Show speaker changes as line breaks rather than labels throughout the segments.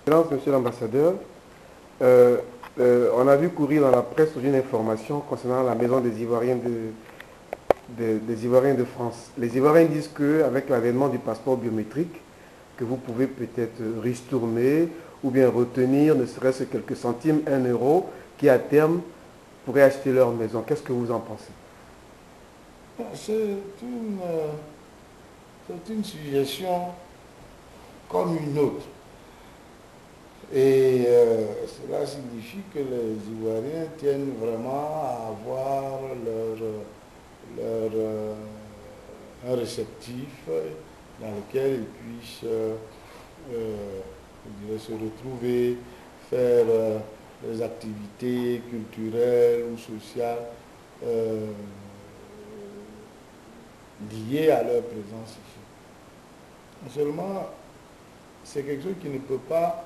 Excellence, Monsieur l'ambassadeur, on a vu courir dans la presse une information concernant la maison des Ivoiriens des Ivoiriens de France. Les Ivoiriens disent qu'avec l'avènement du passeport biométrique, que vous pouvez peut-être ristourner ou bien retenir ne serait-ce que quelques centimes, 1 euro, qui à terme pourraient acheter leur maison. Qu'est-ce que vous en pensez?
C'est une suggestion comme une autre. Et cela signifie que les Ivoiriens tiennent vraiment à avoir un réceptif dans lequel ils puissent se retrouver, faire des activités culturelles ou sociales liées à leur présence ici. Seulement, c'est quelque chose qui ne peut pas,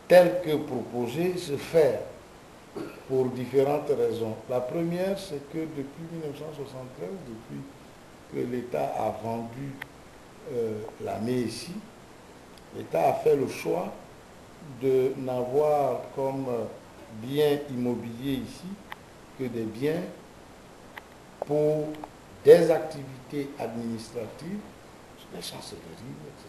tel que proposé, se faire pour différentes raisons. La première, c'est que depuis 1973, depuis que l'État a vendu la MESI, l'État a fait le choix de n'avoir comme bien immobilier ici que des biens pour des activités administratives, les chancelleries, etc.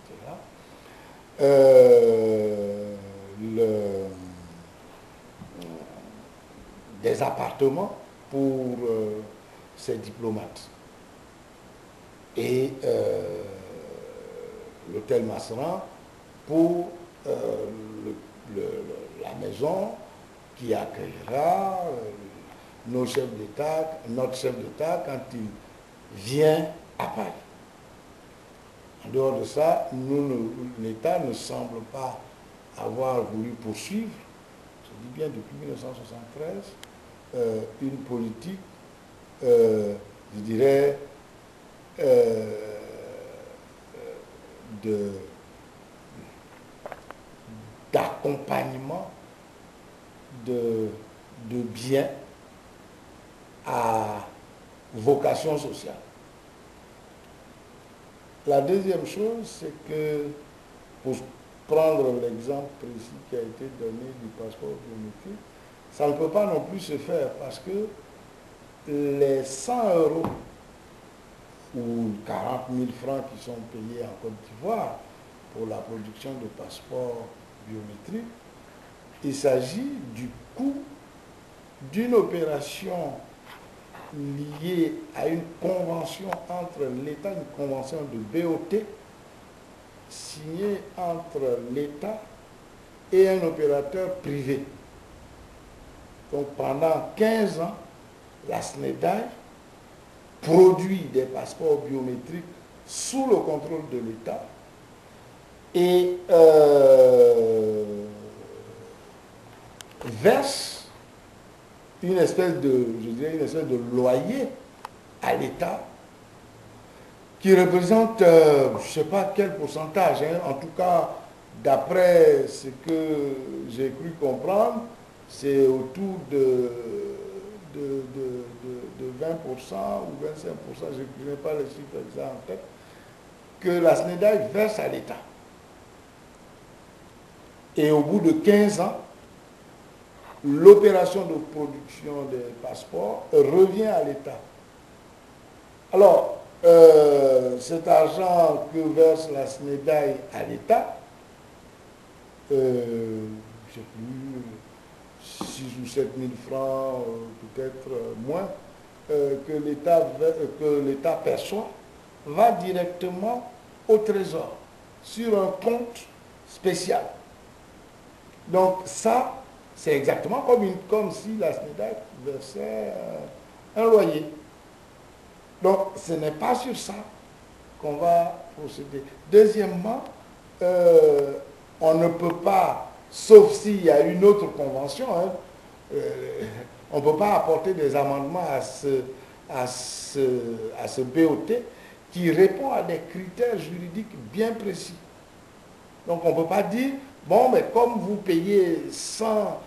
Des appartements pour ces diplomates. Et l'hôtel Masseran pour la maison qui accueillera notre chef d'État quand il vient à Paris. En dehors de ça, l'État ne semble pas avoir voulu poursuivre, je dis bien depuis 1973, une politique, je dirais, d'accompagnement de biens à vocation sociale. La deuxième chose, c'est que, pour prendre l'exemple précis qui a été donné du passeport biométrique, ça ne peut pas non plus se faire parce que les 100 euros ou 40 000 francs qui sont payés en Côte d'Ivoire pour la production de passeports biométriques, il s'agit du coût d'une opération liée à une convention entre l'État, une convention de BOT signée entre l'État et un opérateur privé. Donc pendant 15 ans, la SNEDAI produit des passeports biométriques sous le contrôle de l'État et verse une espèce de loyer à l'État qui représente, je ne sais pas quel pourcentage, en tout cas, d'après ce que j'ai cru comprendre, c'est autour de 20% ou 25%, je n'ai pas les chiffres exacts en tête, que la SNEDAI verse à l'État. Et au bout de 15 ans, l'opération de production des passeports revient à l'État. Alors, cet argent que verse la SNEDAI à l'État, je ne sais plus, 6 ou 7 000 francs, peut-être moins, que l'État perçoit, va directement au Trésor, sur un compte spécial. Donc ça, c'est exactement comme si la SNEDAI versait un loyer. Donc, ce n'est pas sur ça qu'on va procéder. Deuxièmement, on ne peut pas, sauf s'il y a une autre convention, on ne peut pas apporter des amendements à ce BOT qui répond à des critères juridiques bien précis. Donc, on ne peut pas dire, bon, mais comme vous payez 100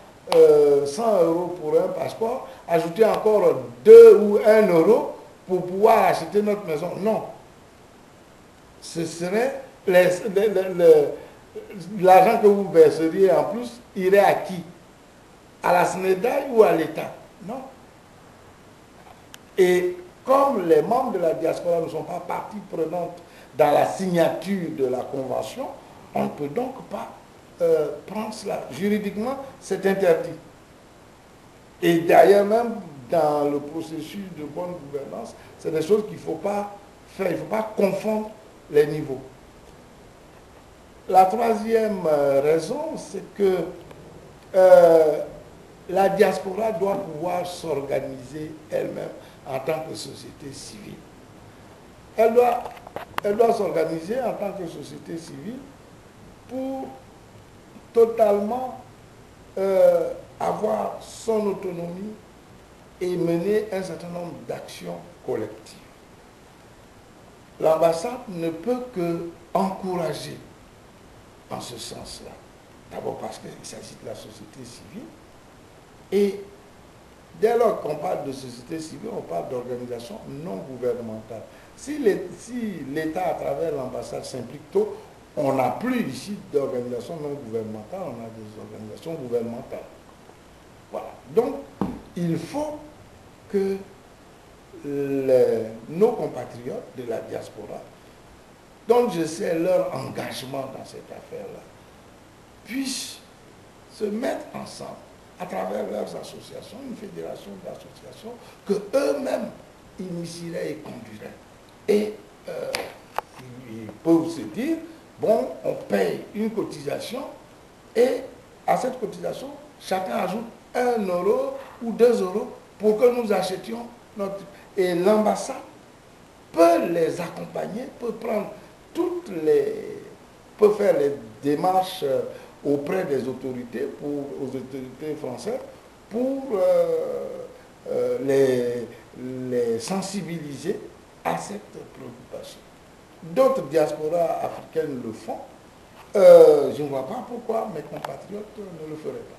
euros pour un passeport, ajoutez encore 2 ou 1 euro pour pouvoir acheter notre maison. Non. Ce serait l'argent que vous verseriez en plus irait à qui? À la SNEDAI ou à l'État? Non. Et comme les membres de la diaspora ne sont pas partie prenante dans la signature de la convention, on ne peut donc pas prendre cela. Juridiquement, c'est interdit. Et d'ailleurs, même dans le processus de bonne gouvernance, c'est des choses qu'il ne faut pas faire, il ne faut pas confondre les niveaux. La troisième raison, c'est que la diaspora doit pouvoir s'organiser elle-même en tant que société civile. Elle doit s'organiser en tant que société civile pour totalement avoir son autonomie et mener un certain nombre d'actions collectives. L'ambassade ne peut que encourager en ce sens-là. D'abord parce qu'il s'agit de la société civile. Et dès lors qu'on parle de société civile, on parle d'organisation non gouvernementale. Si l'État, à travers l'ambassade, s'implique tôt, on n'a plus ici d'organisation non gouvernementale, on a des organisations gouvernementales. Voilà. Donc, il faut que nos compatriotes de la diaspora, dont je sais leur engagement dans cette affaire-là, puissent se mettre ensemble à travers leurs associations, une fédération d'associations que eux-mêmes initieraient et conduiraient. Et ils peuvent se dire, bon, on paye une cotisation et à cette cotisation, chacun ajoute 1 euro ou 2 euros pour que nous achetions notre... Et l'ambassade peut les accompagner, peut prendre peut faire les démarches auprès des autorités, aux autorités françaises, pour les sensibiliser à cette préoccupation. D'autres diasporas africaines le font. Je ne vois pas pourquoi mes compatriotes ne le feraient pas.